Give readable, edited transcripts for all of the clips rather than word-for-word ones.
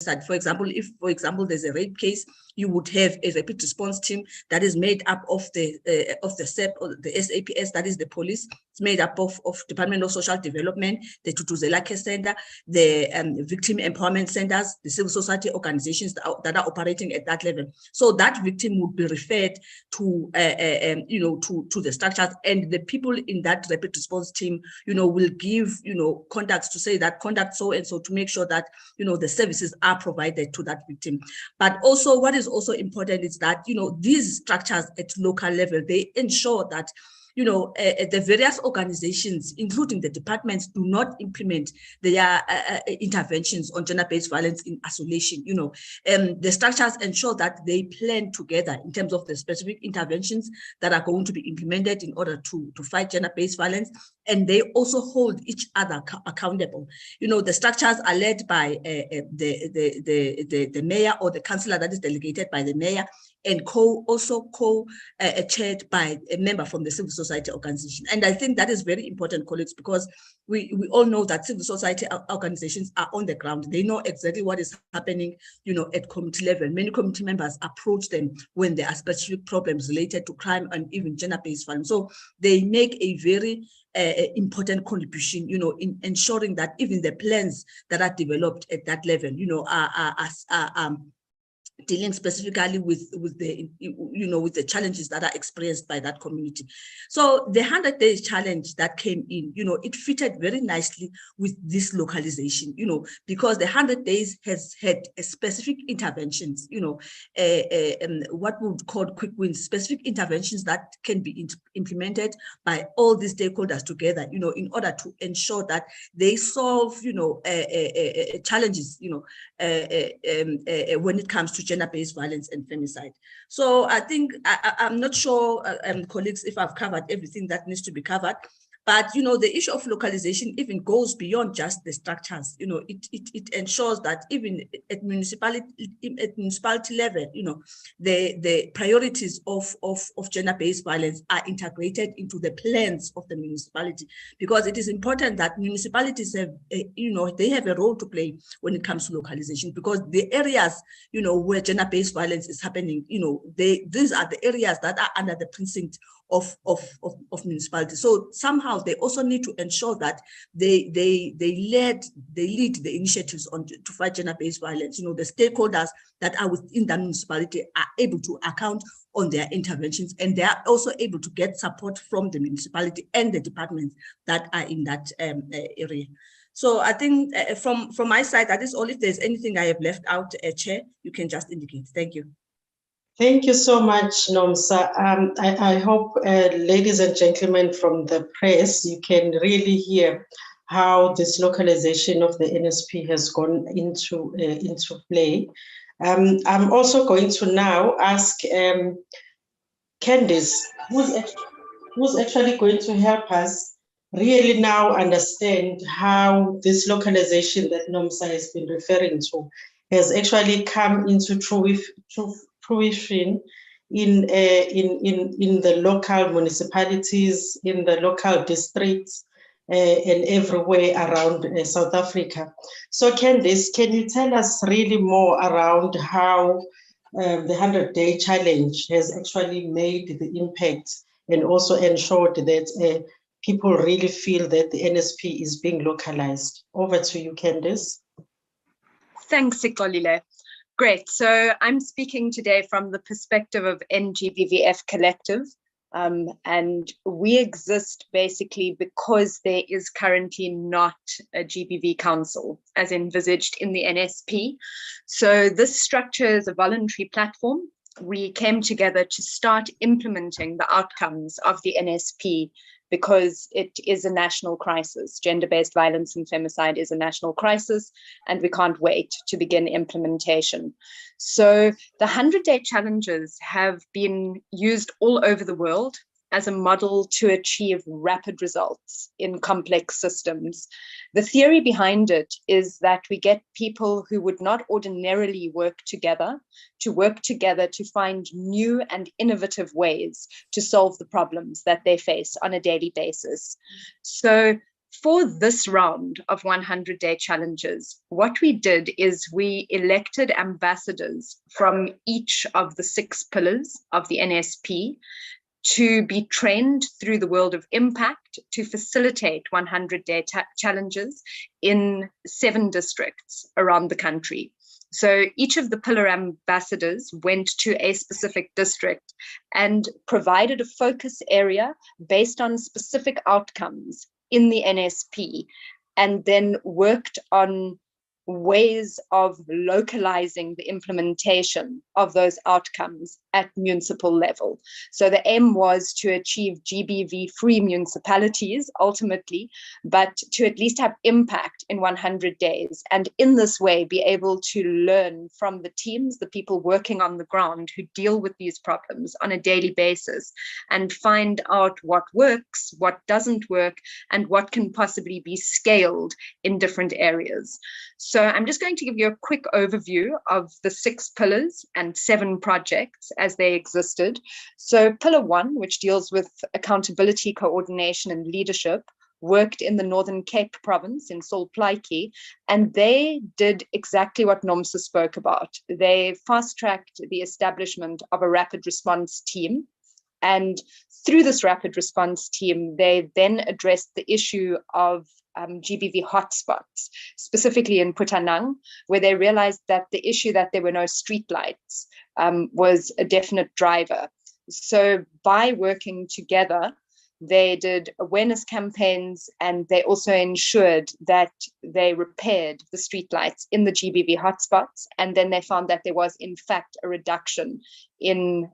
For example, if, for example, there's a rape case, you would have a rapid response team that is made up of the SEP, or the SAPS, that is the police. It's made up of Department of Social Development, the Tutuzela Care Center, the victim empowerment centers, the civil society organizations that are operating at that level. So that victim would be referred to, to the structures, and the people in that rapid response team, will give, contacts to say that contact so and so to make sure that, the services are provided to that victim. But also, what is also important is that, these structures at local level, they ensure that the various organizations, including the departments, do not implement their interventions on gender-based violence in isolation. The structures ensure that they plan together in terms of the specific interventions that are going to be implemented in order to fight gender-based violence, and they also hold each other accountable. The structures are led by the mayor or the councillor that is delegated by the mayor, and chaired by a member from the civil society organization. And I think that is very important, colleagues, because we all know that civil society organizations are on the ground. They know exactly what is happening, at community level. Many community members approach them when there are specific problems related to crime and even gender-based violence. So they make a very important contribution, in ensuring that even the plans that are developed at that level, are dealing specifically with the challenges that are experienced by that community. So the 100 days challenge that came in, it fitted very nicely with this localization, because the 100 days has had a specific interventions, what we would call quick wins, specific interventions that can be implemented by all these stakeholders together, in order to ensure that they solve, challenges, when it comes to gender-based violence and femicide. So I think, I'm not sure, colleagues, if I've covered everything that needs to be covered, but, the issue of localization even goes beyond just the structures. It ensures that even at municipality level, the priorities of gender-based violence are integrated into the plans of the municipality, because it is important that municipalities have, they have a role to play when it comes to localization, because the areas, where gender-based violence is happening, these are the areas that are under the precinct of municipalities. So somehow they also need to ensure that they lead the initiatives to fight gender-based violence. The stakeholders that are within the municipality are able to account on their interventions, and they are also able to get support from the municipality and the departments that are in that area. So I think from my side, that is all. If there's anything I have left out, Chair, you can just indicate. Thank you. Thank you so much, Nomsa. I hope, ladies and gentlemen from the press, you can really hear how this localization of the NSP has gone into play. I'm also going to now ask Candice, who's actually going to help us really now understand how this localization that Nomsa has been referring to has actually come into fruition in the local municipalities, in the local districts, and everywhere around South Africa. So Candice, can you tell us really more around how the 100-day challenge has actually made the impact and also ensured that people really feel that the NSP is being localized? Over to you, Candice. Thanks, Sikolile. Great. So I'm speaking today from the perspective of NGBVF Collective, and we exist basically because there is currently not a GBV council as envisaged in the NSP. So this structure is a voluntary platform. We came together to start implementing the outcomes of the NSP because it is a national crisis. Gender-based violence and femicide is a national crisis, and we can't wait to begin implementation. So the 100-day challenges have been used all over the world as a model to achieve rapid results in complex systems. The theory behind it is that we get people who would not ordinarily work together to find new and innovative ways to solve the problems that they face on a daily basis. So For this round of 100-day challenges, what we did is we elected ambassadors from each of the 6 pillars of the NSP to be trained through the world of impact to facilitate 100-day challenges in 7 districts around the country. So each of the pillar ambassadors went to a specific district and provided a focus area based on specific outcomes in the NSP, and then worked on ways of localizing the implementation of those outcomes at municipal level. So the aim was to achieve GBV-free municipalities ultimately, but to at least have impact in 100 days. And in this way, be able to learn from the teams, the people working on the ground who deal with these problems on a daily basis, and find out what works, what doesn't work, and what can possibly be scaled in different areas. So I'm just going to give you a quick overview of the 6 pillars and 7 projects as they existed. So pillar 1, which deals with accountability, coordination, and leadership, worked in the Northern Cape province in Sol Plaatje, and they did exactly what Nomsa spoke about. They fast-tracked the establishment of a rapid response team. And through this rapid response team, they then addressed the issue of GBV hotspots, specifically in Putanang, where they realized that the issue that there were no streetlights was a definite driver. So by working together, they did awareness campaigns, and they also ensured that they repaired the streetlights in the GBV hotspots. And then they found that there was, in fact, a reduction in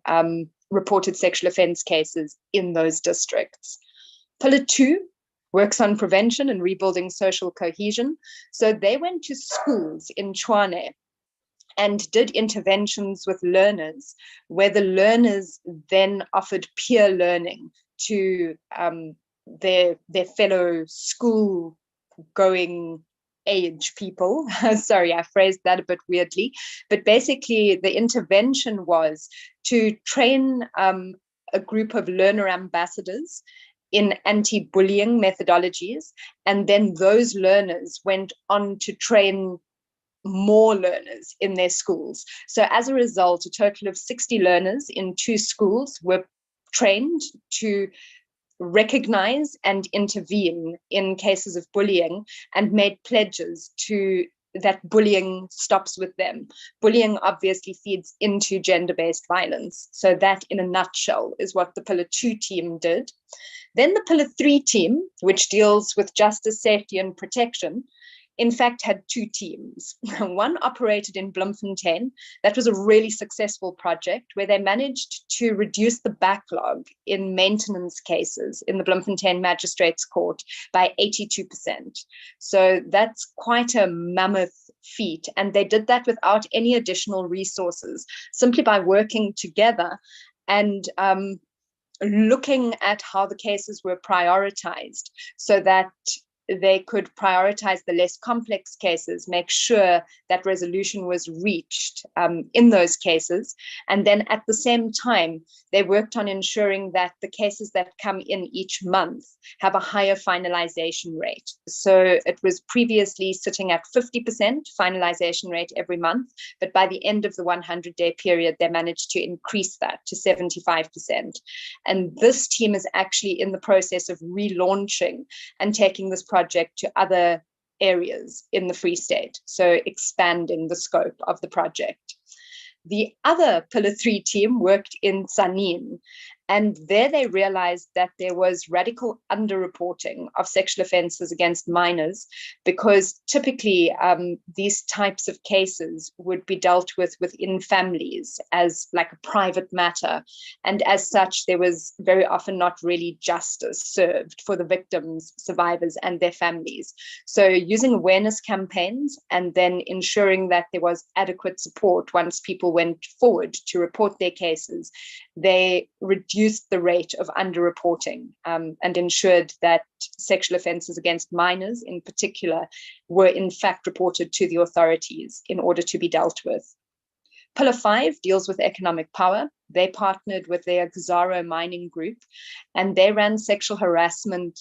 reported sexual offense cases in those districts. Pillar 2 works on prevention and rebuilding social cohesion. So they went to schools in Tshwane and did interventions with learners, where the learners then offered peer learning to their fellow school-going age people. Sorry, I phrased that a bit weirdly. But basically, the intervention was to train a group of learner ambassadors in anti-bullying methodologies, and then those learners went on to train more learners in their schools. So as a result, a total of 60 learners in 2 schools were trained to recognize and intervene in cases of bullying, and made pledges to that bullying stops with them. Bullying obviously feeds into gender-based violence. So that, in a nutshell, is what the Pillar 2 team did. Then the Pillar 3 team, which deals with justice, safety, and protection, in fact had 2 teams. One operated in Bloemfontein. That was a really successful project where they managed to reduce the backlog in maintenance cases in the Bloemfontein Magistrates Court by 82%. So that's quite a mammoth feat. And they did that without any additional resources, simply by working together and looking at how the cases were prioritized, so that they could prioritize the less complex cases, make sure that resolution was reached in those cases. And then at the same time, they worked on ensuring that the cases that come in each month have a higher finalization rate. So it was previously sitting at 50% finalization rate every month, but by the end of the 100-day period, they managed to increase that to 75%. And this team is actually in the process of relaunching and taking this project to other areas in the Free State, so expanding the scope of the project. The other Pillar 3 team worked in Tzaneen, and there they realized that there was radical underreporting of sexual offenses against minors, because typically these types of cases would be dealt with within families as like a private matter. And as such, there was very often not really justice served for the victims, survivors, and their families. So using awareness campaigns and then ensuring that there was adequate support once people went forward to report their cases, they reduced the rate of underreporting and ensured that sexual offences against minors in particular were in fact reported to the authorities in order to be dealt with. Pillar 5 deals with economic power. They partnered with their Xaro mining group, and they ran sexual harassment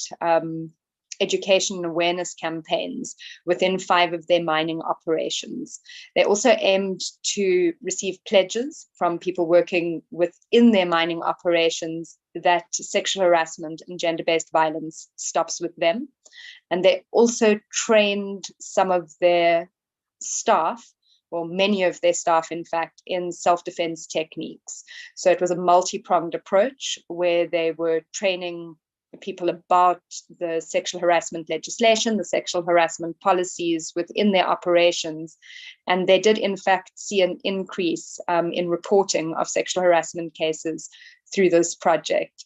education and awareness campaigns within 5 of their mining operations. They also aimed to receive pledges from people working within their mining operations that sexual harassment and gender-based violence stops with them. And they also trained some of their staff, or many of their staff, in fact, in self-defense techniques. So it was a multi-pronged approach where they were training people about the sexual harassment legislation, the sexual harassment policies within their operations. And they did, in fact, see an increase in reporting of sexual harassment cases through this project.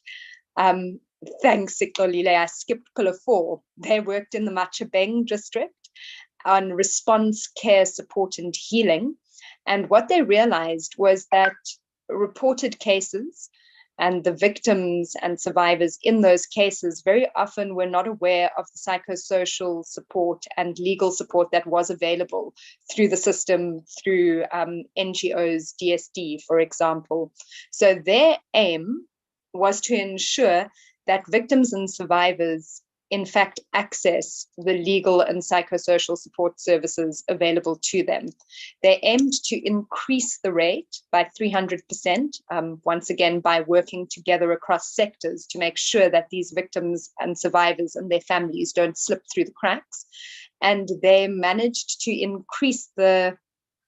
Thanks, Sikolile. I skipped pillar 4. They worked in the Machabeng district on response, care, support, and healing. And what they realized was that reported cases and the victims and survivors in those cases very often were not aware of the psychosocial support and legal support that was available through the system, through NGOs, DSD, for example. So their aim was to ensure that victims and survivors in fact access the legal and psychosocial support services available to them. They aimed to increase the rate by 300%, once again, by working together across sectors to make sure that these victims and survivors and their families don't slip through the cracks. And they managed to increase the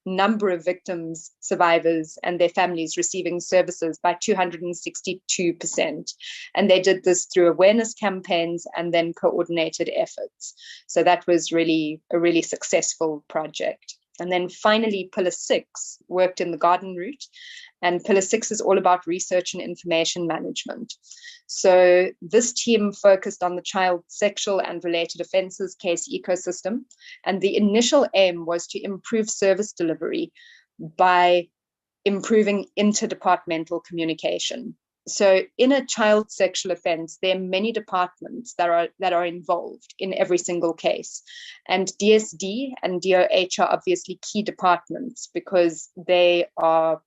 number of victims, survivors, and their families receiving services by 262%. And they did this through awareness campaigns and then coordinated efforts. So that was really a really successful project. And then finally, pillar 6 worked in the garden route. And pillar 6 is all about research and information management. So this team focused on the child sexual and related offences case ecosystem. And the initial aim was to improve service delivery by improving interdepartmental communication. So in a child sexual offence, there are many departments that are involved in every single case. And DSD and DOH are obviously key departments because they are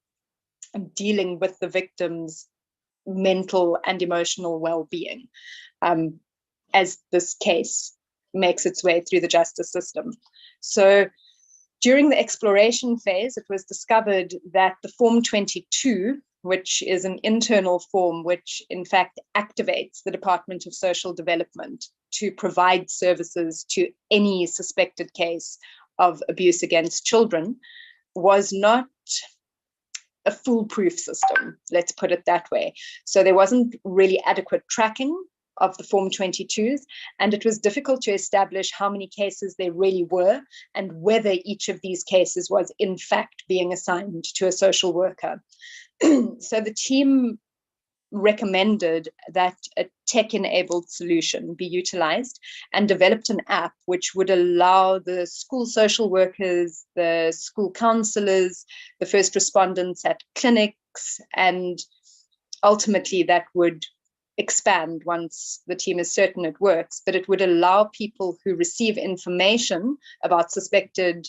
dealing with the victim's mental and emotional well-being as this case makes its way through the justice system. So during the exploration phase, it was discovered that the Form 22, which is an internal form which in fact activates the Department of Social Development to provide services to any suspected case of abuse against children, was not a foolproof system, let's put it that way. So there wasn't really adequate tracking of the Form 22s, and it was difficult to establish how many cases there really were and whether each of these cases was in fact being assigned to a social worker. So the team recommended that a tech-enabled solution be utilized and developed an app which would allow the school social workers, the school counselors, the first respondents at clinics, and ultimately that would expand once the team is certain it works, but it would allow people who receive information about suspected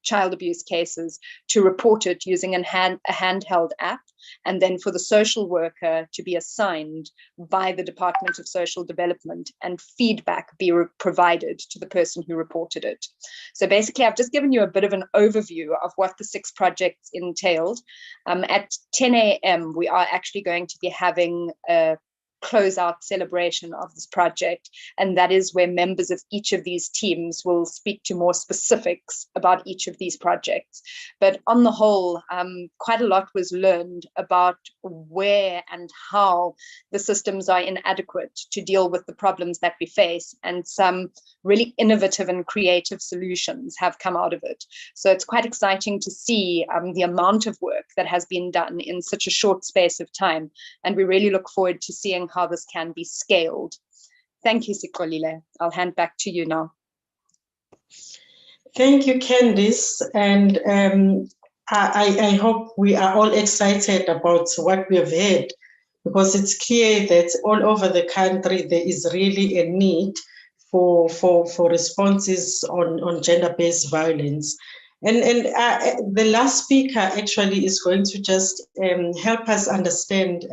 child abuse cases to report it using a handheld app, and then for the social worker to be assigned by the Department of Social Development and feedback be provided to the person who reported it. So basically, I've just given you a bit of an overview of what the 6 projects entailed. At 10 a.m., we are actually going to be having a closeout celebration of this project, and that is where members of each of these teams will speak to more specifics about each of these projects. But on the whole, quite a lot was learned about where and how the systems are inadequate to deal with the problems that we face, and some really innovative and creative solutions have come out of it. So it's quite exciting to see the amount of work that has been done in such a short space of time, and we really look forward to seeing how this can be scaled. Thank you, Sikolile. I'll hand back to you now. Thank you, Candice. And I hope we are all excited about what we have heard, because it's clear that all over the country there is really a need for responses on gender-based violence. And the last speaker actually is going to just help us understand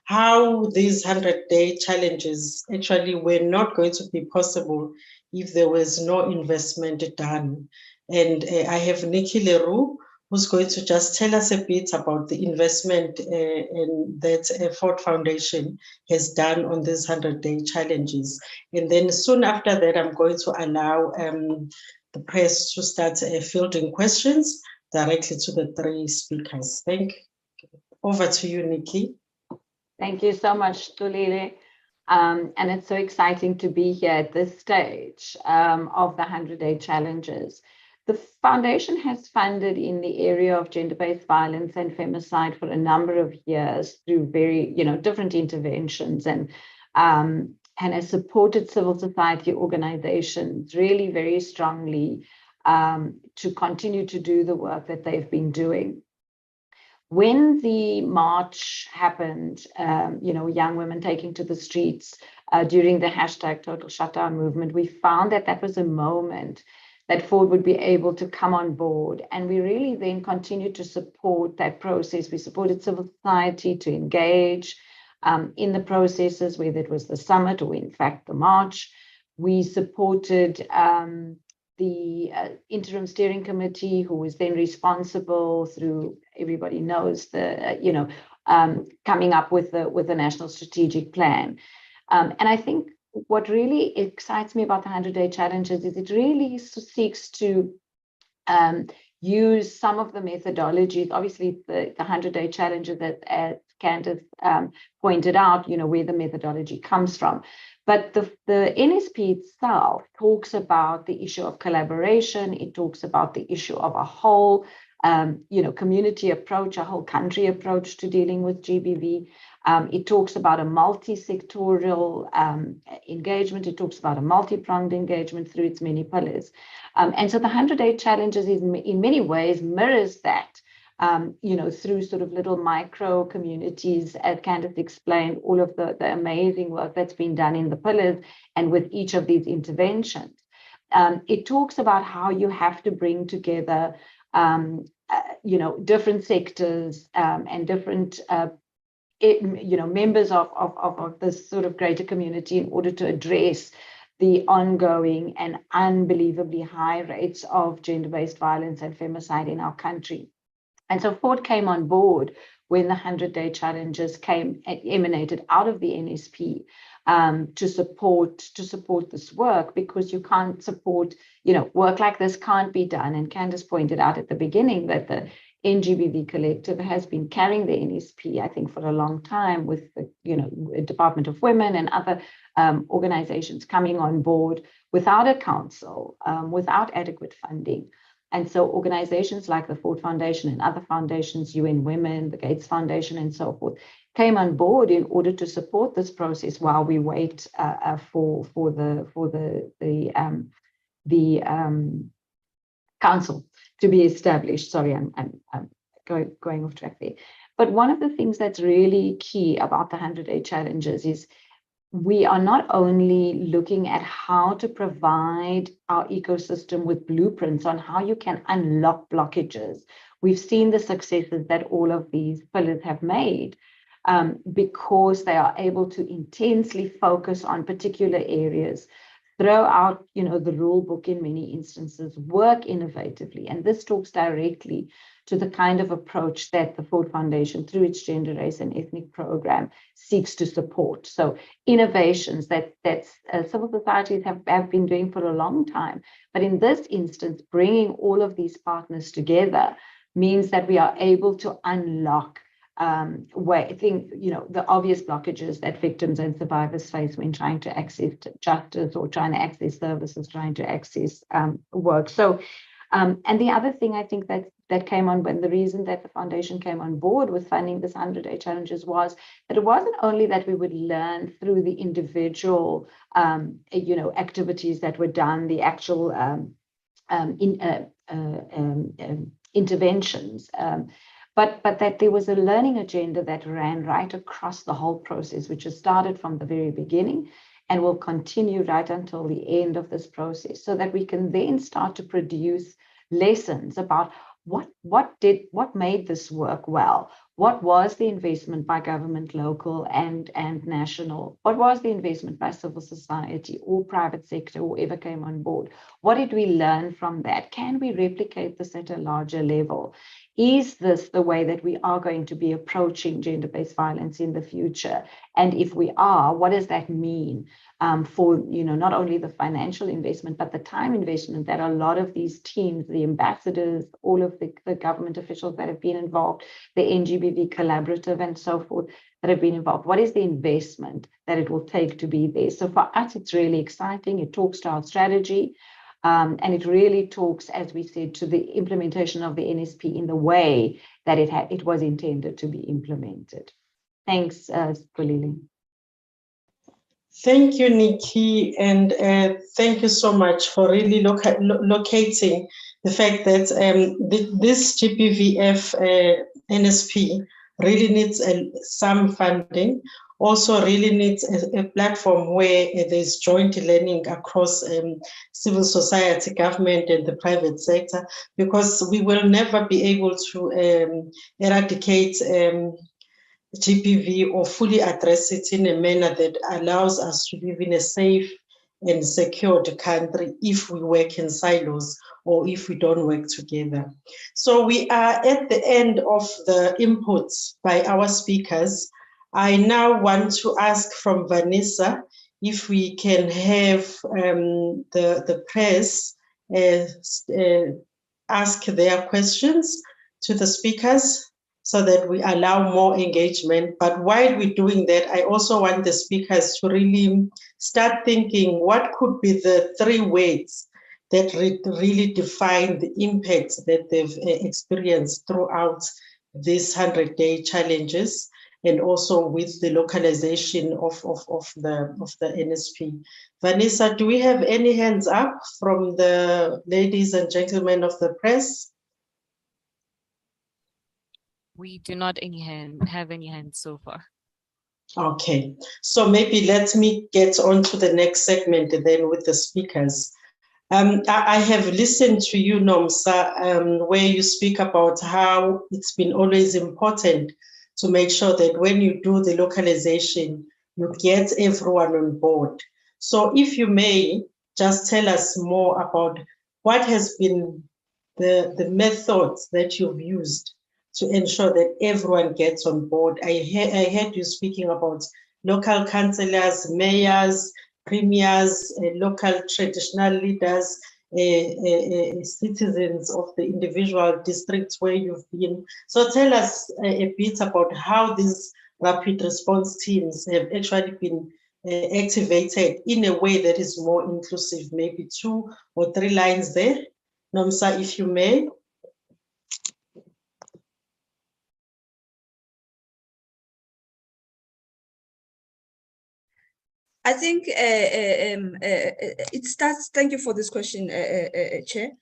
how these 100-day challenges actually were not going to be possible if there was no investment done. And I have Nikki Leroux, who's going to just tell us a bit about the investment that Ford Foundation has done on these 100-day challenges. And then soon after that, I'm going to allow the press to start fielding questions directly to the three speakers. Thank you. Over to you, Nikki. Thank you so much, Tulile. And it's so exciting to be here at this stage of the 100-day challenges. The foundation has funded in the area of gender-based violence and femicide for a number of years through very, different interventions, and has supported civil society organizations really very strongly to continue to do the work that they've been doing. When the march happened, young women taking to the streets during the hashtag Total Shutdown movement, we found that that was a moment that Ford would be able to come on board. And we really then continued to support that process. We supported civil society to engage in the processes, whether it was the summit or in fact the march. We supported the interim steering committee, who was then responsible through, everybody knows, the coming up with the national strategic plan. And I think what really excites me about the 100-day challenges is it really seeks to use some of the methodologies. Obviously, the 100-day challenges, that, as Candace pointed out, where the methodology comes from. But the NSP itself talks about the issue of collaboration. It talks about the issue of a whole, community approach, a whole country approach to dealing with GBV. It talks about a multi-sectorial engagement. It talks about a multi-pronged engagement through its many pillars. And so the 100-day challenges is in many ways mirrors that. Through sort of little micro communities, as Candace explained, all of the amazing work that's been done in the pillars and with each of these interventions. It talks about how you have to bring together, different sectors and different, members of this sort of greater community in order to address the ongoing and unbelievably high rates of gender-based violence and femicide in our country. And so Ford came on board when the 100-day challenges emanated out of the NSP to support this work, because you can't support, work like this can't be done. And Candace pointed out at the beginning that the NGBV collective has been carrying the NSP, I think, for a long time, with the, Department of Women and other organizations coming on board without a council, without adequate funding. And so organizations like the Ford Foundation and other foundations, UN Women, the Gates Foundation, and so forth, came on board in order to support this process while we wait for the council to be established. Sorry, I'm going off track there. But one of the things that's really key about the 100-day challenges is we are not only looking at how to provide our ecosystem with blueprints on how you can unlock blockages. We've seen the successes that all of these pillars have made because they are able to intensely focus on particular areas, throw out, the rule book in many instances, work innovatively. And this talks directly to the kind of approach that the Ford Foundation, through its gender, race, and ethnic program, seeks to support. So innovations that civil societies have been doing for a long time. But in this instance, bringing all of these partners together means that we are able to unlock the obvious blockages that victims and survivors face when trying to access justice or trying to access services, trying to access work. So, and the other thing I think that came on, when the reason that the foundation came on board with funding this 100-day challenges was that it wasn't only that we would learn through the individual, activities that were done, the actual interventions, but that there was a learning agenda that ran right across the whole process, which has started from the very beginning and will continue right until the end of this process, so that we can then start to produce lessons about what made this work well? What was the investment by government, local and national? What was the investment by civil society or private sector, whoever came on board? What did we learn from that? Can we replicate this at a larger level? Is this the way that we are going to be approaching gender-based violence in the future? And if we are, what does that mean for, not only the financial investment, but the time investment that a lot of these teams, the ambassadors, all of the government officials that have been involved, the NGBV collaborative and so forth that have been involved, what is the investment that it will take to be there? So for us, it's really exciting. It talks to our strategy. And it really talks, as we said, to the implementation of the NSP in the way that it was intended to be implemented. Thanks, Xolile. Thank you, Nikki, and thank you so much for really locating the fact that this GBVF NSP really needs some funding. Also really needs a platform where there's joint learning across civil society, government, and the private sector, because we will never be able to eradicate GBV or fully address it in a manner that allows us to live in a safe and secured country if we work in silos or if we don't work together. So we are at the end of the inputs by our speakers. I now want to ask from Vanessa if we can have the press ask their questions to the speakers so that we allow more engagement. But while we're doing that, I also want the speakers to really start thinking what could be the 3 words that really define the impact that they've experienced throughout these 100-day challenges, and also with the localization of the NSP. Vanessa, do we have any hands up from the ladies and gentlemen of the press? We do not have any hands so far. Okay, so maybe let me get on to the next segment then with the speakers. I have listened to you, Nomsa, where you speak about how it's been always important to make sure that when you do the localization, you get everyone on board. So if you may, just tell us more about what has been the methods that you've used to ensure that everyone gets on board. I heard you speaking about local councillors, mayors, premiers, local traditional leaders, citizens of the individual districts where you've been. So tell us a bit about how these rapid response teams have actually been activated in a way that is more inclusive. Maybe 2 or 3 lines there. Nomsa, if you may. I think it starts, thank you for this question, Chair.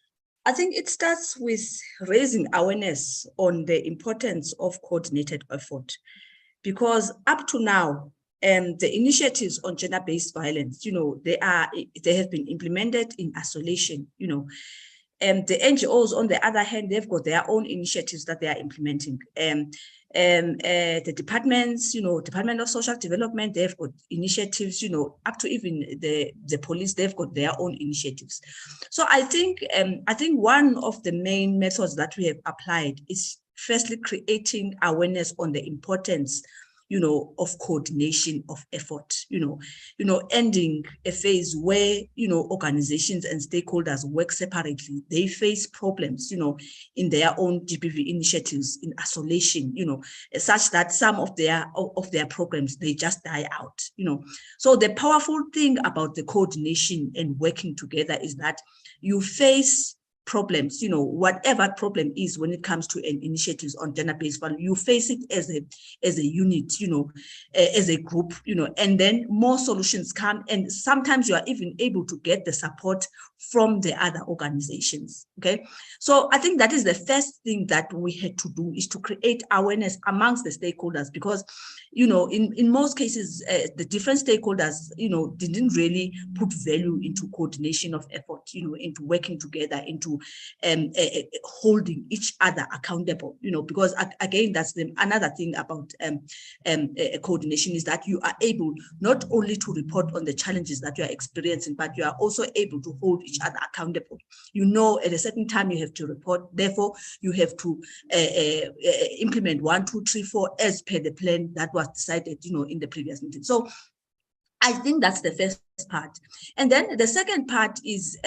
I think it starts with raising awareness on the importance of coordinated effort, because up to now, the initiatives on gender-based violence, they have been implemented in isolation, the NGOs, on the other hand, they've got their own initiatives that they are implementing. The departments, Department of Social Development, they've got initiatives, up to even the police, they've got their own initiatives. So I think one of the main methods that we have applied is firstly creating awareness on the importance of coordination of effort, ending a phase where, organizations and stakeholders work separately. They face problems, in their own GBV initiatives in isolation, such that some of their programs, they just die out, So the powerful thing about the coordination and working together is that you face problems, whatever problem is when it comes to an initiatives on gender-based violence, you face it as a unit, as a group, and then more solutions come, and sometimes you are even able to get the support from the other organizations. Okay, so I think that is the first thing that we had to do, is to create awareness amongst the stakeholders, because in most cases the different stakeholders didn't really put value into coordination of effort, into working together, into holding each other accountable, because again, that's another thing about coordination, is that you are able not only to report on the challenges that you are experiencing, but you are also able to hold each other accountable. At a certain time you have to report, therefore you have to implement 1, 2, 3, 4 as per the plan that was decided in the previous meeting. So I think that's the first part. And then the second part is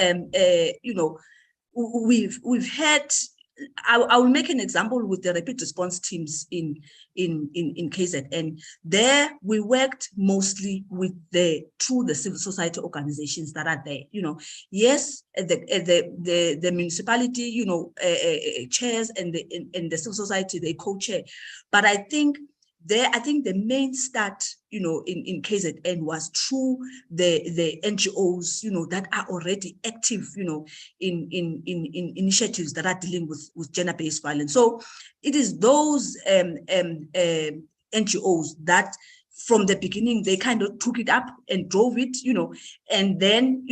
we've had, I will make an example with the rapid response teams in KZN. There we worked mostly through the civil society organizations that are there. Yes, the municipality, chairs and the civil society, they co-chair, but I think the main start, in KZN was through the NGOs, that are already active, in initiatives that are dealing with gender-based violence. So it is those NGOs that from the beginning, they kind of took it up and drove it, and then,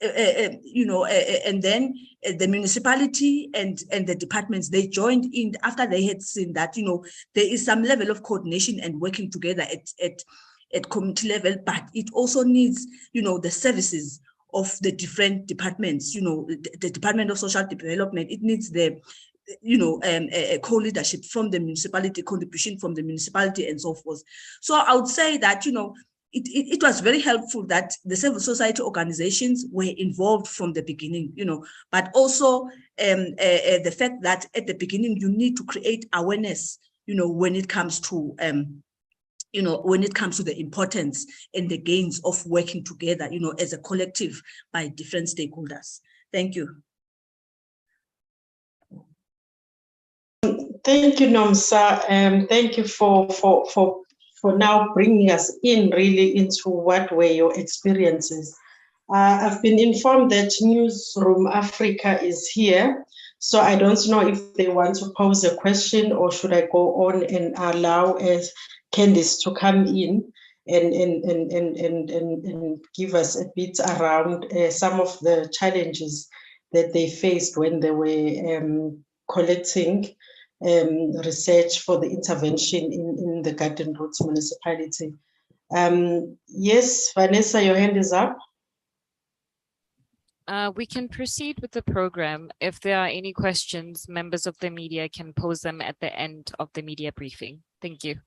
and then the municipality and the departments, they joined in after they had seen that, there is some level of coordination and working together at community level, but it also needs, the services of the different departments, the Department of Social Development, it needs the co-leadership from the municipality, contribution from the municipality, and so forth. So I would say that, it was very helpful that the civil society organizations were involved from the beginning, but also the fact that at the beginning you need to create awareness, when it comes to the importance and the gains of working together, as a collective by different stakeholders. Thank you. Thank you, Nomsa. Thank you for now bringing us in really into what were your experiences. I've been informed that Newsroom Africa is here, so I don't know if they want to pose a question, or should I go on and allow Candice to come in and give us a bit around some of the challenges that they faced when they were collecting research for the intervention in the Garden Route municipality. Yes, Vanessa, your hand is up. We can proceed with the program. If there are any questions, members of the media can pose them at the end of the media briefing. Thank you.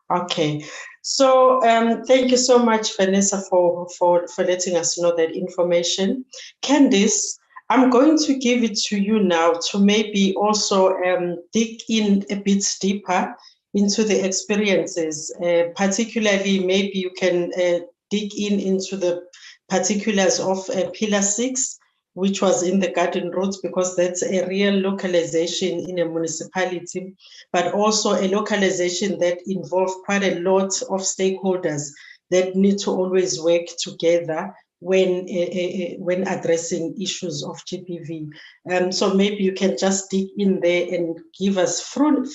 Okay, so thank you so much, Vanessa, for letting us know that information. Candice, I'm going to give it to you now to maybe also dig in a bit deeper into the experiences, particularly maybe you can dig into the particulars of Pillar 6, which was in the Garden Routes, because that's a real localization in a municipality, but also a localization that involves quite a lot of stakeholders that need to always work together when addressing issues of GBV. So maybe you can just dig in there and give us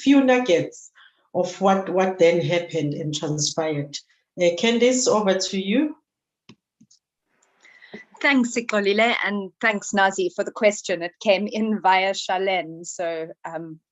few nuggets of what then happened and transpired. Candice, over to you. Thanks, Sikolile, and thanks, Nazi, for the question. It came in via Shalene, so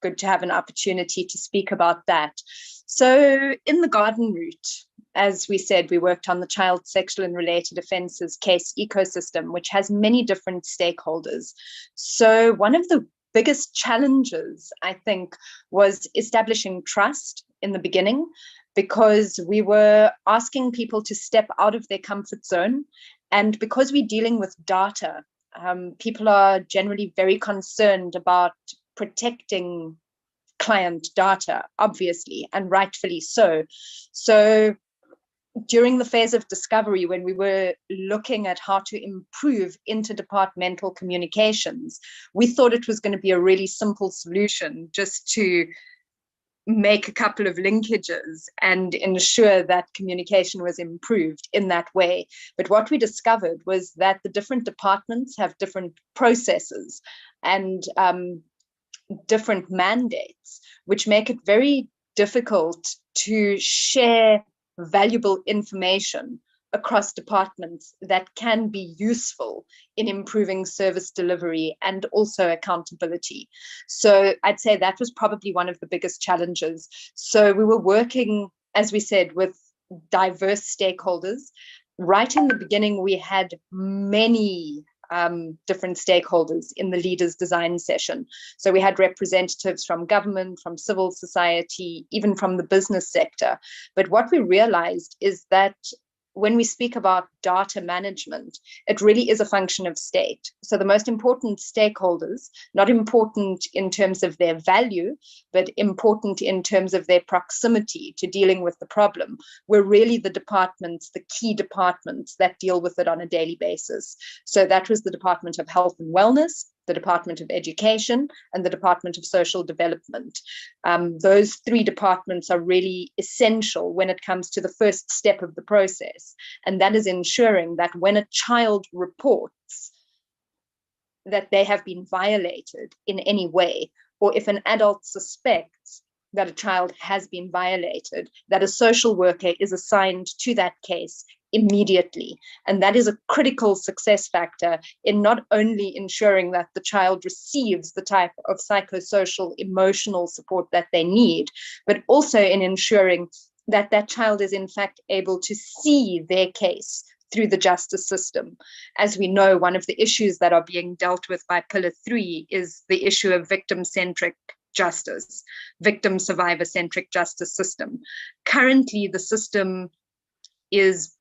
good to have an opportunity to speak about that. So in the Garden Route, as we said, we worked on the child sexual and related offences case ecosystem, which has many different stakeholders. So one of the biggest challenges, I think, was establishing trust in the beginning, because we were asking people to step out of their comfort zone. And because we're dealing with data, people are generally very concerned about protecting client data, obviously, and rightfully so. So during the phase of discovery, when we were looking at how to improve interdepartmental communications, we thought it was going to be a really simple solution just to make a couple of linkages and ensure that communication was improved in that way. But what we discovered was that the different departments have different processes and different mandates, which make it very difficult to share valuable information across departments that can be useful in improving service delivery and also accountability. So I'd say that was probably one of the biggest challenges. So we were working, as we said, with diverse stakeholders. Right in the beginning, we had many different stakeholders in the leaders design session. So we had representatives from government, from civil society, even from the business sector. But what we realized is that when we speak about data management, it really is a function of state. So the most important stakeholders, not important in terms of their value, but important in terms of their proximity to dealing with the problem, were really the departments, the key departments that deal with it on a daily basis. So that was the Department of Health and Wellness, the Department of Education, and the Department of Social Development. Those three departments are really essential when it comes to the first step of the process. And that is ensuring that when a child reports that they have been violated in any way, or if an adult suspects that a child has been violated, that a social worker is assigned to that case immediately. And that is a critical success factor in not only ensuring that the child receives the type of psychosocial emotional support that they need, but also in ensuring that that child is in fact able to see their case through the justice system. As we know, one of the issues that are being dealt with by Pillar 3 is the issue of victim-centric justice, victim survivor-centric justice system. Currently, the system is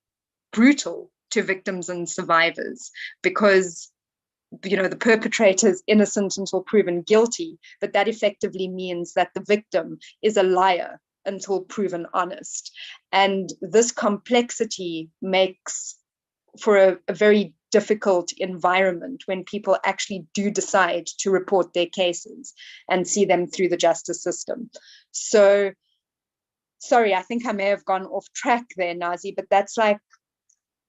brutal to victims and survivors because, you know, the perpetrator is innocent until proven guilty, but that effectively means that the victim is a liar until proven honest. And this complexity makes for a very difficult environment when people actually do decide to report their cases and see them through the justice system. So, sorry, I think I may have gone off track there, Nazi, but that's like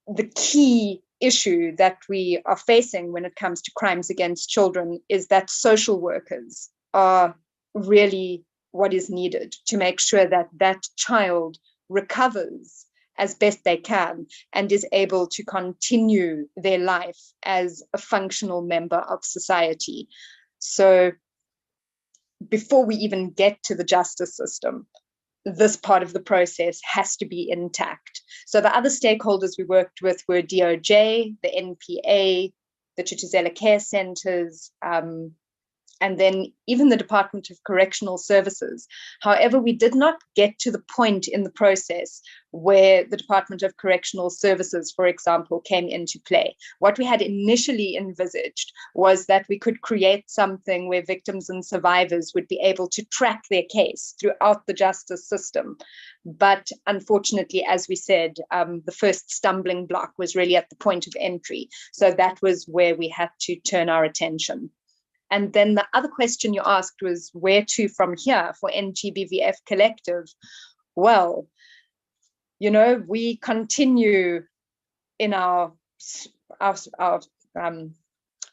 the key issue that we are facing when it comes to crimes against children, is that social workers are really what is needed to make sure that that child recovers as best they can and is able to continue their life as a functional member of society. So before we even get to the justice system, this part of the process has to be intact. So the other stakeholders we worked with were DOJ, the NPA, the Thuthuzela Care Centers, and then even the Department of Correctional Services. However, we did not get to the point in the process where the Department of Correctional Services, for example, came into play. What we had initially envisaged was that we could create something where victims and survivors would be able to track their case throughout the justice system. But unfortunately, as we said, the first stumbling block was really at the point of entry. So that was where we had to turn our attention. And then the other question you asked was where to from here for NGBVF Collective. Well, you know, we continue in our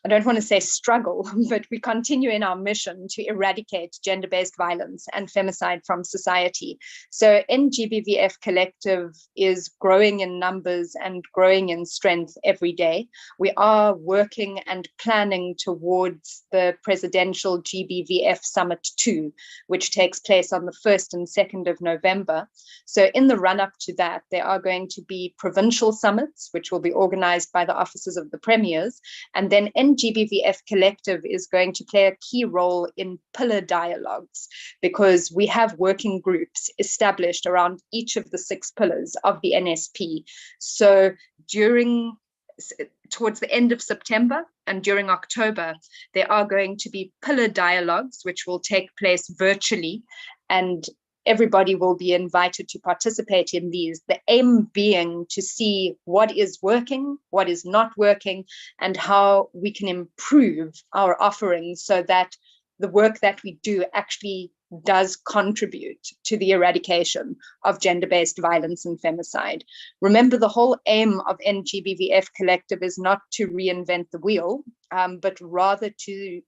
I don't want to say struggle, but we continue in our mission to eradicate gender-based violence and femicide from society. So NGBVF Collective is growing in numbers and growing in strength every day. We are working and planning towards the Presidential GBVF Summit 2, which takes place on the 1st and 2nd of November. So in the run-up to that, there are going to be provincial summits, which will be organized by the offices of the premiers, and then NGBVF Collective is going to play a key role in pillar dialogues, because we have working groups established around each of the 6 pillars of the NSP. So towards the end of September and during October, there are going to be pillar dialogues, which will take place virtually, and everybody will be invited to participate in these. The aim being to see what is working, what is not working, and how we can improve our offerings so that the work that we do actually does contribute to the eradication of gender-based violence and femicide. Remember, the whole aim of NGBVF Collective is not to reinvent the wheel, but rather to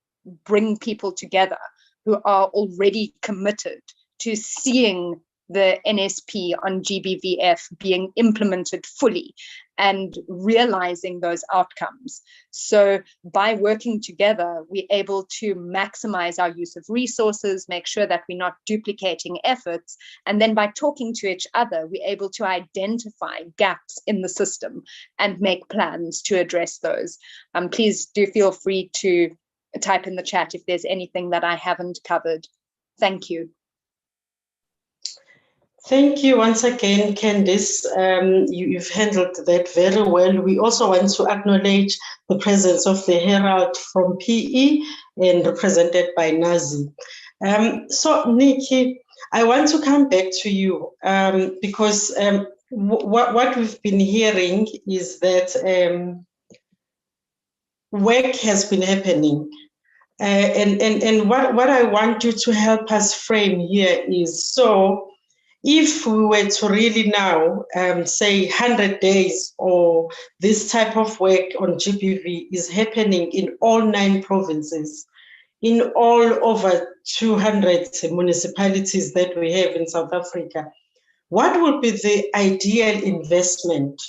bring people together who are already committed to seeing the NSP on GBVF being implemented fully and realizing those outcomes. So by working together, we're able to maximize our use of resources, make sure that we're not duplicating efforts. And then by talking to each other, we're able to identify gaps in the system and make plans to address those. Please do feel free to type in the chat if there's anything that I haven't covered. Thank you. Thank you once again, Candice. You've handled that very well. We also want to acknowledge the presence of the Herald from PE and represented by Nazi. So, Nikki, I want to come back to you because what we've been hearing is that work has been happening. And what I want you to help us frame here is, so if we were to really now say 100 days or this type of work on GBV is happening in all 9 provinces, in all over 200 municipalities that we have in South Africa, what would be the ideal investment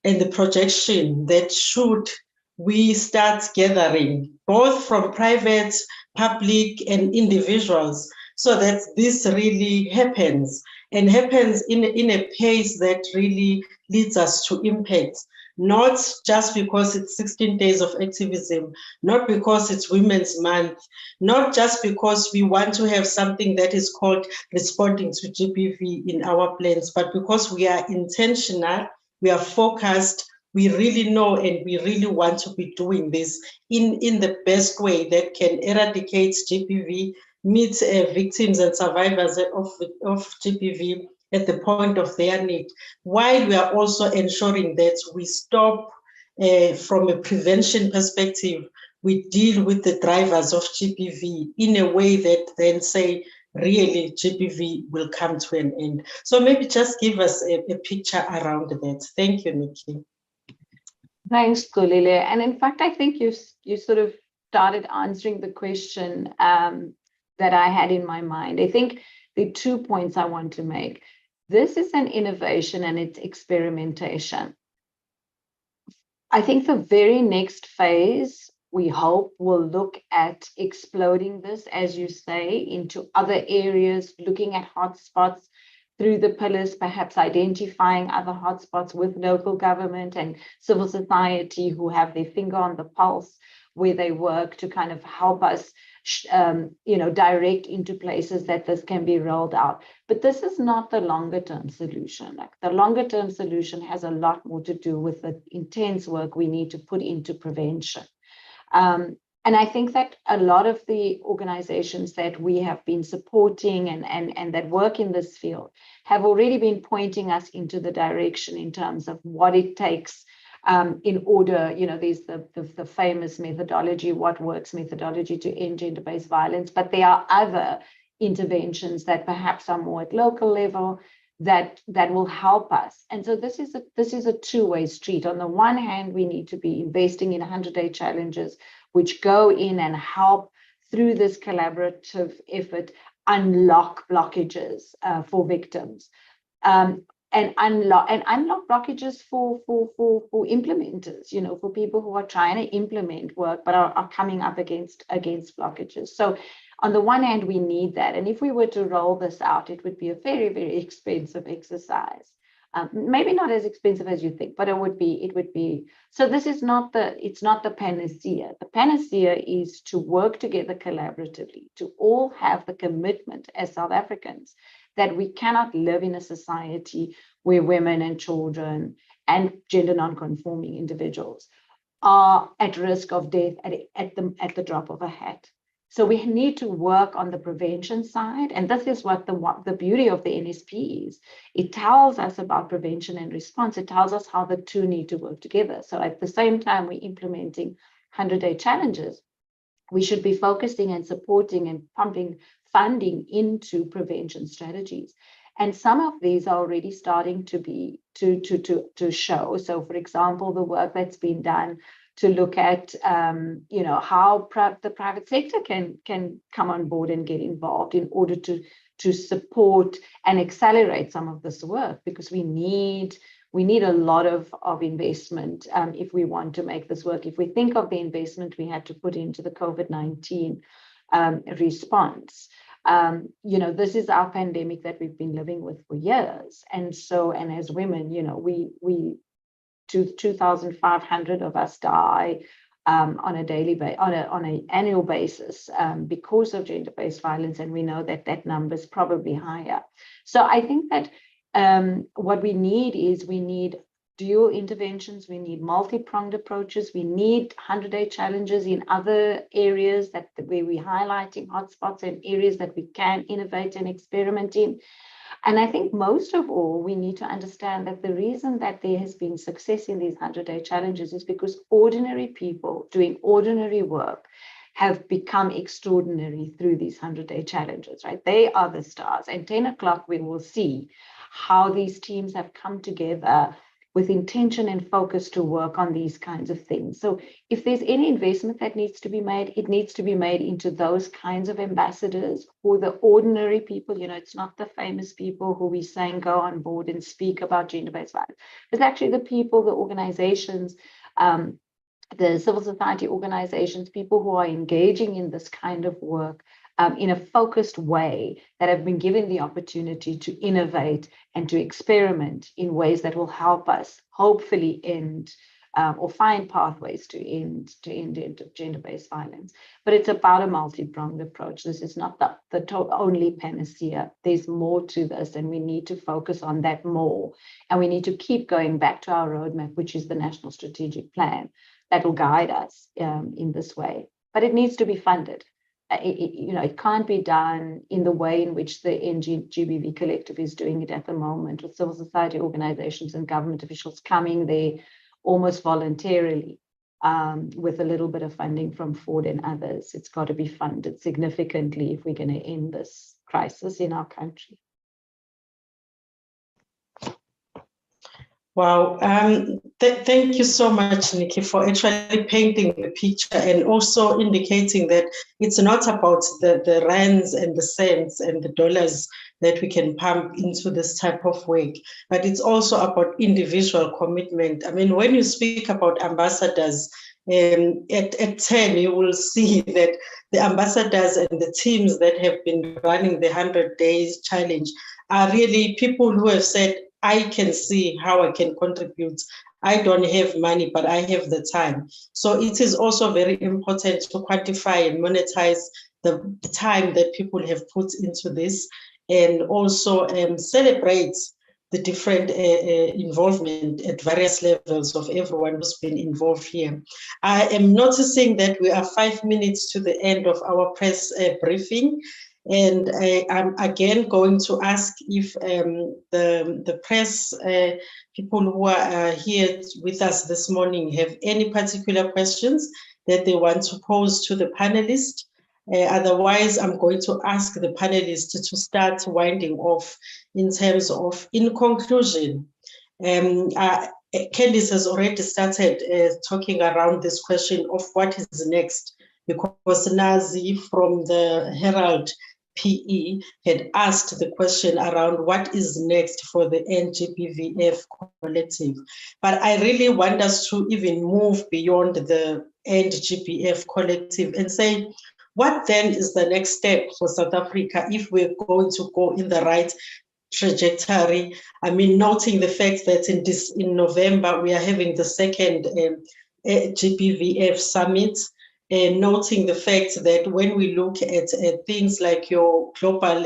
and the projection that should we start gathering, both from private, public, and individuals, so that this really happens and happens in a pace that really leads us to impact, not just because it's 16 days of activism, not because it's Women's Month, not just because we want to have something that is called responding to GBV in our plans, but because we are intentional, we are focused, we really know and we really want to be doing this in the best way that can eradicate GBV, meet victims and survivors of GBV at the point of their need, while we are also ensuring that we stop from a prevention perspective, we deal with the drivers of GBV in a way that then say, really, GBV will come to an end. So maybe just give us a picture around that. Thank you, Nikki. Thanks, Xolile. And in fact, I think you sort of started answering the question that I had in my mind. I think the 2 points I want to make. This is an innovation and it's experimentation. I think the very next phase, we hope, will look at exploding this, as you say, into other areas, looking at hotspots through the pillars, perhaps identifying other hotspots with local government and civil society who have their finger on the pulse where they work to kind of help us direct into places that this can be rolled out. But this is not the longer term solution. Like, the longer term solution has a lot more to do with the intense work we need to put into prevention. And I think that a lot of the organizations that we have been supporting and that work in this field have already been pointing us into the direction in terms of what it takes in order, there's the famous methodology, what works methodology to end gender-based violence, but there are other interventions that perhaps are more at local level that will help us. And so this is a two-way street. On the one hand, we need to be investing in 100-day challenges, which go in and help through this collaborative effort unlock blockages for victims. And unlock blockages for implementers, for people who are trying to implement work but are coming up against blockages. So on the one hand, we need that. And if we were to roll this out, it would be a very, very expensive exercise. Maybe not as expensive as you think, but it would be. So this is it's not the panacea. The panacea is to work together collaboratively, to all have the commitment as South Africans that we cannot live in a society where women and children and gender non-conforming individuals are at risk of death at the drop of a hat. So we need to work on the prevention side, and this is what the beauty of the NSP is. It tells us about prevention and response. It tells us how the two need to work together. So at the same time we're implementing 100-day challenges, we should be focusing and supporting and pumping funding into prevention strategies. And some of these are already starting to show. So, for example, the work that's been done to look at, how the private sector can come on board and get involved in order to support and accelerate some of this work, because we need a lot of investment if we want to make this work. If we think of the investment we had to put into the COVID-19 response, this is our pandemic that we've been living with for years. And as women, we 2,500 of us die on an annual basis because of gender-based violence, and we know that number is probably higher. So I think that what we need dual interventions, we need multi-pronged approaches, we need 100-day challenges in other areas where we're highlighting hotspots and areas that we can innovate and experiment in. And I think most of all, we need to understand that the reason that there has been success in these 100-day challenges is because ordinary people doing ordinary work have become extraordinary through these 100-day challenges, right? They are the stars. And 10 o'clock, we will see how these teams have come together with intention and focus to work on these kinds of things. So if there's any investment that needs to be made, it needs to be made into those kinds of ambassadors for the ordinary people. It's not the famous people who we saying go on board and speak about gender-based violence. It's actually the people, the organizations, the civil society organizations, people who are engaging in this kind of work in a focused way, that have been given the opportunity to innovate and to experiment in ways that will help us hopefully end or find pathways to end gender-based violence. But it's about a multi-pronged approach. This is not the only panacea. There's more to this, and we need to focus on that more. And we need to keep going back to our roadmap, which is the National Strategic Plan, that will guide us in this way. But it needs to be funded. It can't be done in the way in which the NGBV collective is doing it at the moment, with civil society organizations and government officials coming there almost voluntarily with a little bit of funding from Ford and others. It's got to be funded significantly if we're going to end this crisis in our country. Wow, thank you so much, Nikki, for actually painting the picture and also indicating that it's not about the rands and the cents and the dollars that we can pump into this type of work, but it's also about individual commitment. I mean, when you speak about ambassadors, at 10, you will see that the ambassadors and the teams that have been running the 100 Days Challenge are really people who have said, I can see how I can contribute. I don't have money, but I have the time. So it is also very important to quantify and monetize the time that people have put into this, and also celebrate the different involvement at various levels of everyone who's been involved here. I am noticing that we are 5 minutes to the end of our press briefing. And I'm again going to ask if the press people who are here with us this morning have any particular questions that they want to pose to the panelists. Otherwise, I'm going to ask the panelists to start winding off in terms of, in conclusion, Candice has already started talking around this question of what is next, because Nazi from the Herald PE had asked the question around what is next for the NGBVF collective. But I really want us to even move beyond the NGBF collective and say, what then is the next step for South Africa if we're going to go in the right trajectory? I mean, noting the fact that in November, we are having the second GBVF summit. And noting the fact that when we look at things like your global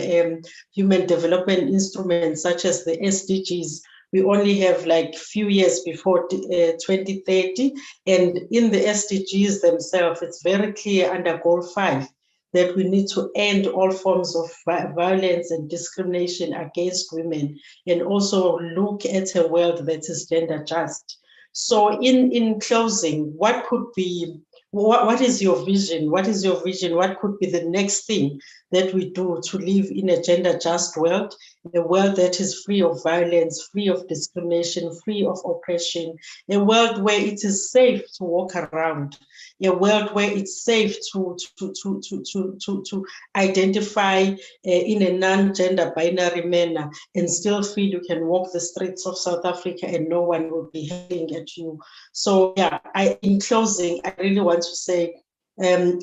human development instruments, such as the SDGs, we only have like few years before 2030. And in the SDGs themselves, it's very clear under Goal 5 that we need to end all forms of violence and discrimination against women, and also look at a world that is gender just. So in closing, what could be what is your vision? What is your vision? What could be the next thing that we do to live in a gender-just world, a world that is free of violence, free of discrimination, free of oppression, a world where it is safe to walk around, a world where it's safe to identify in a non-gender binary manner and still feel you can walk the streets of South Africa and no one will be yelling at you. So yeah, in closing, I really want to say,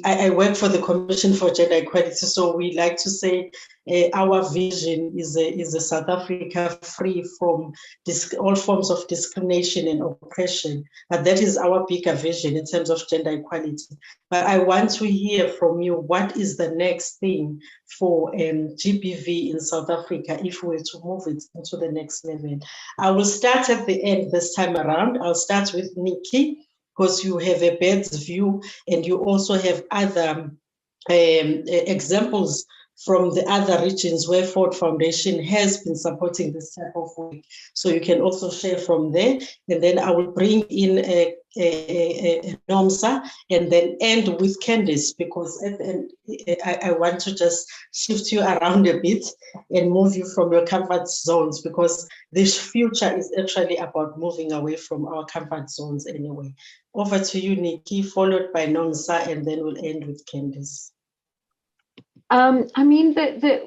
I work for the Commission for Gender Equality, so we like to say our vision is a South Africa free from all forms of discrimination and oppression. But that is our bigger vision in terms of gender equality. But I want to hear from you, what is the next thing for GBV in South Africa if we were to move it into the next level? I will start at the end this time around. I'll start with Nikki, because you have a bird's view and you also have other examples from the other regions where Ford Foundation has been supporting this type of work. So you can also share from there. And then I will bring in Nomsa and then end with Candice, because at the end, I want to just shift you around a bit and move you from your comfort zones, because this future is actually about moving away from our comfort zones anyway. Over to you, Nikki, followed by Nomsa, and then we'll end with Candice. I mean,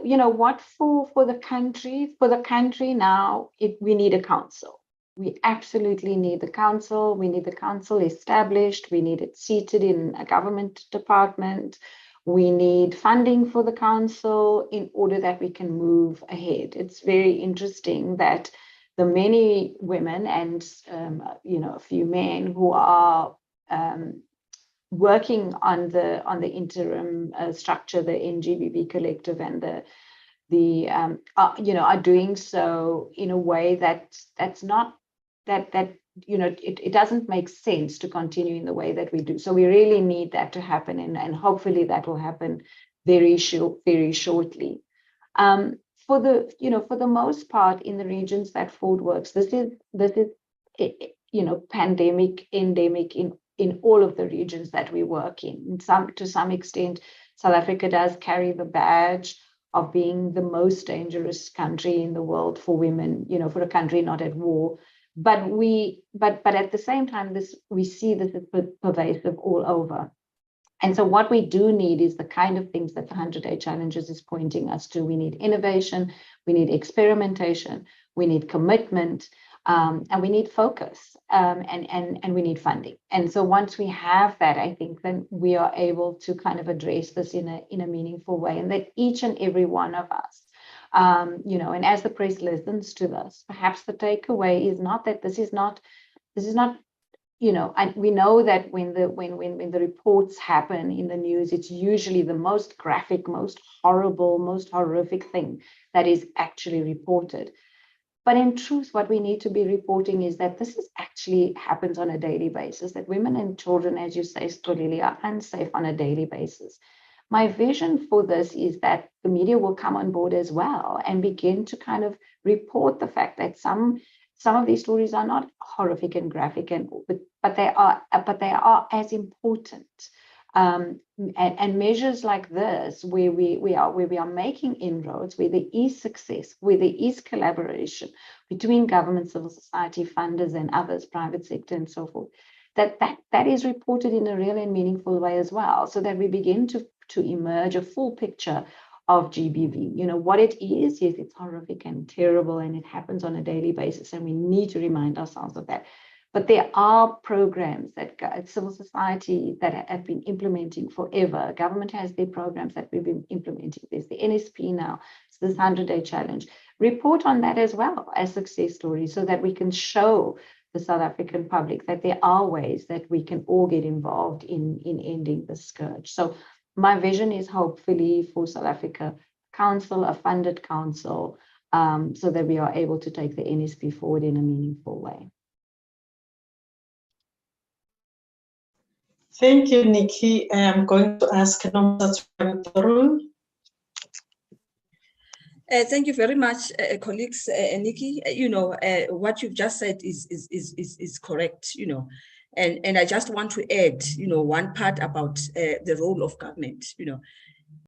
you know what, for the country now, we need a council. We absolutely need the council. We need the council established. We need it seated in a government department. We need funding for the council in order that we can move ahead. It's very interesting that the many women and you know, a few men who are working on the interim structure, the NGBV collective, and you know, are doing so in a way that's not that you know, it doesn't make sense to continue in the way that we do. So we really need that to happen, and hopefully that will happen very shortly. For the, you know, for the most part in the regions that Ford works, this is you know, pandemic endemic in all of the regions that we work in. To some extent, South Africa does carry the badge of being the most dangerous country in the world for women, you know, for a country not at war. But at the same time, we see this is pervasive all over. And so what we do need is the kind of things that the 100-day challenges is pointing us to. We need innovation, we need experimentation, we need commitment, and we need focus, and we need funding. And so once we have that, I think then we are able to kind of address this in a meaningful way, and that each and every one of us, you know, and as the press listens to this, perhaps the takeaway is not that this is not, you know, and we know that when the reports happen in the news, it's usually the most graphic, most horrible, most horrific thing that is actually reported. But in truth, what we need to be reporting is that this is actually happens on a daily basis, that women and children, as you say, Stolile, are unsafe on a daily basis. My vision for this is that the media will come on board as well and begin to kind of report the fact that some of these stories are not horrific and graphic, but they are as important. And measures like this, where we are making inroads, where there is success, where there is collaboration between government, civil society, funders, and others, private sector, and so forth, that is reported in a real and meaningful way as well, so that we begin to emerge a full picture of GBV. You know, what it is, yes, it's horrific and terrible, and it happens on a daily basis, and we need to remind ourselves of that. But there are programs that civil society that have been implementing forever. Government has their programs that we've been implementing. There's the NSP now, it's this 100-day challenge. Report on that as well as success stories, so that we can show the South African public that there are ways that we can all get involved in ending the scourge. So my vision is hopefully for South Africa Council, a funded council, so that we are able to take the NSP forward in a meaningful way. Thank you, Nikki. I'm going to ask Nomsa to come through. Thank you very much, colleagues. Nikki, you know, what you've just said is correct. You know, And I just want to add, one part about the role of government.